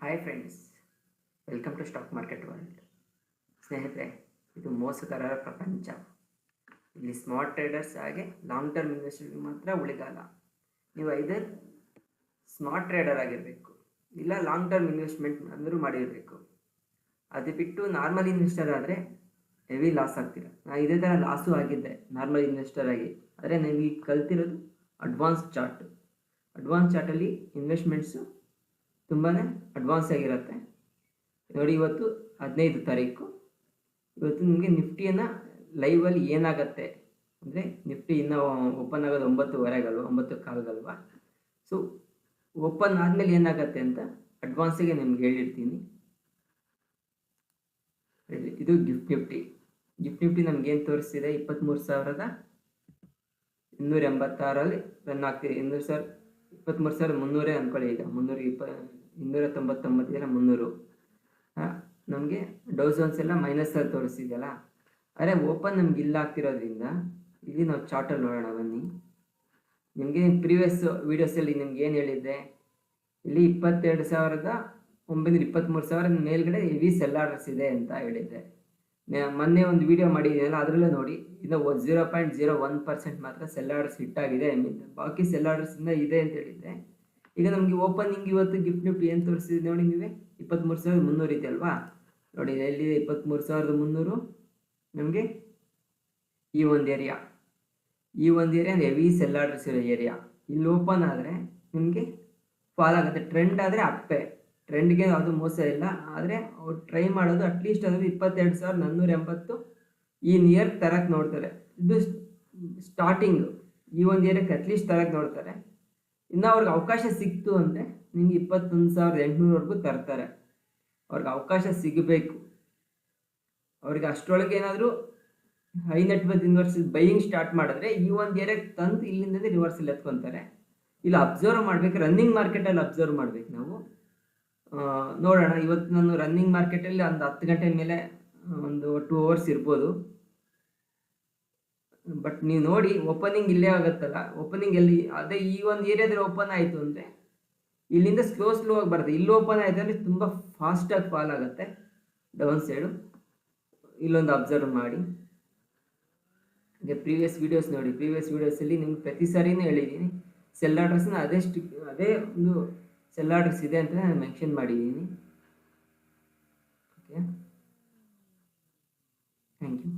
Hi friends, welcome to stock market world. ಸ್ನೇಹಿತರೆ, ಇದು ಮೋಸಗಾರರ ಪ್ರಪಂಚ. ಇಲ್ಲಿ ಸ್ಮಾರ್ಟ್ ಟ್ರೇಡರ್ಸ್ ಹಾಗೆ ಲಾಂಗ್ ಟರ್ಮ್ ಇನ್ವೆಸ್ಟರ್ಗೆ ಮಾತ್ರ ಉಳಿಗಾಲ. ನೀವು ಐದರ್ ಸ್ಮಾರ್ಟ್ ಟ್ರೇಡರ್ ಆಗಿರಬೇಕು, ಇಲ್ಲ ಲಾಂಗ್ ಟರ್ಮ್ ಇನ್ವೆಸ್ಟ್ಮೆಂಟ್ ಅಂದರೂ ಮಾಡಿರಬೇಕು. ಅದು ಬಿಟ್ಟು ನಾರ್ಮಲ್ ಇನ್ವೆಸ್ಟರ್ ಆದರೆ ಹೆವಿ ಲಾಸ್ ಆಗ್ತೀರ. ನಾನು ಇದೇ ಥರ ಲಾಸು ಆಗಿದ್ದೆ ನಾರ್ಮಲ್ ಇನ್ವೆಸ್ಟರ್ ಆಗಿ. ಆದರೆ ನೀವು ಈಗ ಕಲ್ತಿರೋದು ಅಡ್ವಾನ್ಸ್ ಚಾರ್ಟಲ್ಲಿ ಇನ್ವೆಸ್ಟ್ಮೆಂಟ್ಸು ತುಂಬಾ ಅಡ್ವಾನ್ಸ್ ಆಗಿರುತ್ತೆ. ನೋಡಿ, ಇವತ್ತು 15 ತಾರೀಕು. ಇವತ್ತು ನಿಮಗೆ ನಿಫ್ಟಿಯನ್ನು ಲೈವಲ್ಲಿ ಏನಾಗತ್ತೆ ಅಂದರೆ, ನಿಫ್ಟಿ ಇನ್ನೂ ಓಪನ್ ಆಗೋದು 9:15 9:15. ಸೊ ಓಪನ್ ಆದಮೇಲೆ ಏನಾಗತ್ತೆ ಅಂತ ಅಡ್ವಾನ್ಸಿಗೆ ನಿಮ್ಗೆ ಹೇಳಿರ್ತೀನಿ. ಇದು ಗಿಫ್ಟ್ ನಿಫ್ಟಿ ನಮಗೇನು ತೋರಿಸ್ತಿದೆ, 23,286 ರನ್ ಆಗ್ತಿದೆ. 23,300 ಅಂದ್ಕೊಳ್ಳಿ. ಈಗ 299 ಇದೆಯಲ್ಲ, 300 ನಮಗೆ ಡೌಸನ್ಸ್ ಎಲ್ಲ ಮೈನಸಲ್ಲಿ ತೋರಿಸ್ತಿದೆಯಲ್ಲ. ಆದರೆ ಓಪನ್ ನಮ್ಗೆ ಇಲ್ಲ ಆಗ್ತಿರೋದ್ರಿಂದ ಇಲ್ಲಿ ನಾವು ಚಾರ್ಟಲ್ಲಿ ನೋಡೋಣ ಬನ್ನಿ. ನಿಮಗೆ ಪ್ರೀವಿಯಸ್ ವೀಡಿಯೋಸಲ್ಲಿ ನಿಮ್ಗೆ ಏನು ಹೇಳಿದ್ದೆ, ಇಲ್ಲಿ 22,923,000 ಮೇಲ್ಗಡೆ ಹೆವಿ ಸೆಲ್ ಆರ್ಡರ್ಸ್ ಇದೆ ಅಂತ ಹೇಳಿದ್ದೆ. ಮೊನ್ನೆ ಒಂದು ವಿಡಿಯೋ ಮಾಡಿದ್ದೀನಲ್ಲ, ಅದರಲ್ಲೇ ನೋಡಿ, ಇದು 0.01% ಮಾತ್ರ ಸೆಲ್ ಆರ್ಡರ್ಸ್ ಹಿಟ್ಟಾಗಿದೆ. ಬಾಕಿ ಸೆಲ್ ಆರ್ಡರ್ಸಿಂದ ಇದೆ ಅಂತ ಹೇಳಿದ್ದೆ. ಈಗ ನಮಗೆ ಓಪನಿಂಗ್ ಇವತ್ತು ಗಿಫ್ಟ್ ನಿಫ್ಟಿ ಏನು ತೋರಿಸ್ತಿದೆ ನೋಡಿ, ನೀವೇ 23,300 ಇದೆ ಅಲ್ವಾ. ನೋಡಿ, ಎಲ್ಲಿದೆ 23,300. ನಮಗೆ ಈ ಒಂದು ಏರಿಯಾ ಅಂದರೆ ಹೆವಿ ಸೆಲ್ ಆರ್ಡರ್ಸ್ ಇರೋ ಏರಿಯಾ. ಇಲ್ಲಿ ಓಪನ್ ಆದರೆ ನಿಮಗೆ ಫಾಲ್ ಆಗುತ್ತೆ. ಟ್ರೆಂಡ್ ಆದರೆ ಅಪ್ಪೆ, ಟ್ರೆಂಡ್ಗೆ ಅದು ಮೋಸ ಇಲ್ಲ. ಆದರೆ ಅವ್ರು ಟ್ರೈ ಮಾಡೋದು ಅಟ್ಲೀಸ್ಟ್ ಅದ್ರಲ್ಲಿ 22,480 ಈ ನಿಯರ್ ತರಕ್ಕೆ ನೋಡ್ತಾರೆ. ಇದು ಸ್ಟಾರ್ಟಿಂಗ್. ಈ ಒಂದು ಏರಿಯಾಕ್ಕೆ ಅಟ್ಲೀಸ್ಟ್ ತರಕ್ಕೆ ನೋಡ್ತಾರೆ. ಇನ್ನು ಅವ್ರಿಗೆ ಅವಕಾಶ ಸಿಕ್ತು ಅಂದರೆ ನಿಮ್ಗೆ 21,800ವರೆಗೂ ತರ್ತಾರೆ. ಅವ್ರಿಗೆ ಅವಕಾಶ ಸಿಗಬೇಕು. ಅವ್ರಿಗೆ ಅಷ್ಟರೊಳಗೆ ಏನಾದರೂ high net worth investors buying start ಮಾಡಿದ್ರೆ ಈ ಒಂದು ಏರಿಯಾಕ್ಕೆ ತಂದು ಇಲ್ಲಿಂದಲೇ ರಿವರ್ಸಲ್ಲಿ ಎತ್ಕೊತಾರೆ. ಇಲ್ಲಿ ಅಬ್ಸರ್ವ್ ಮಾಡಬೇಕು, ರನ್ನಿಂಗ್ ಮಾರ್ಕೆಟಲ್ಲಿ ಅಬ್ಸರ್ವ್ ಮಾಡಬೇಕು ನಾವು. ನೋಡೋಣ, ಇವತ್ತು ನಾನು ರನ್ನಿಂಗ್ ಮಾರ್ಕೆಟಲ್ಲಿ ಒಂದು 10 ಗಂಟೆ ಮೇಲೆ ಒಂದು 2 ಅವರ್ಸ್ ಇರ್ಬೋದು. ಬಟ್ ನೀವು ನೋಡಿ, ಓಪನಿಂಗ್ ಇಲ್ಲೇ ಆಗುತ್ತಲ್ಲ, ಓಪನಿಂಗ್ ಎಲ್ಲಿ ಅದೇ ಈ ಒಂದು ಏರಿಯಾದಲ್ಲಿ ಓಪನ್ ಆಯಿತು ಅಂದರೆ ಇಲ್ಲಿಂದ ಸ್ಲೋ ಆಗಿ ಬರುತ್ತೆ. ಇಲ್ಲಿ ಓಪನ್ ಆಯಿತು ಅಂದರೆ ತುಂಬ ಫಾಸ್ಟಾಗಿ ಫಾಲ್ ಆಗುತ್ತೆ ಡೌನ್ ಸೈಡು. ಇಲ್ಲೊಂದು ಅಬ್ಸರ್ವ್ ಮಾಡಿ. ಹಾಗೆ ಪ್ರೀವಿಯಸ್ ವೀಡಿಯೋಸ್ ನೋಡಿ, ಪ್ರೀವಿಯಸ್ ವೀಡಿಯೋಸಲ್ಲಿ ನಿಮ್ಗೆ ಪ್ರತಿ ಸಾರಿನೂ ಹೇಳಿದ್ದೀನಿ, ಸೆಲ್ ಆರ್ಡರ್ಸ್ನ ಅದೇ ಒಂದು ಸೆಲ್ ಆರ್ಡರ್ಸ್ ಇದೆ ಅಂತ ನಾನು ಮೆನ್ಷನ್ ಮಾಡಿದ್ದೀನಿ. Okay, thank you.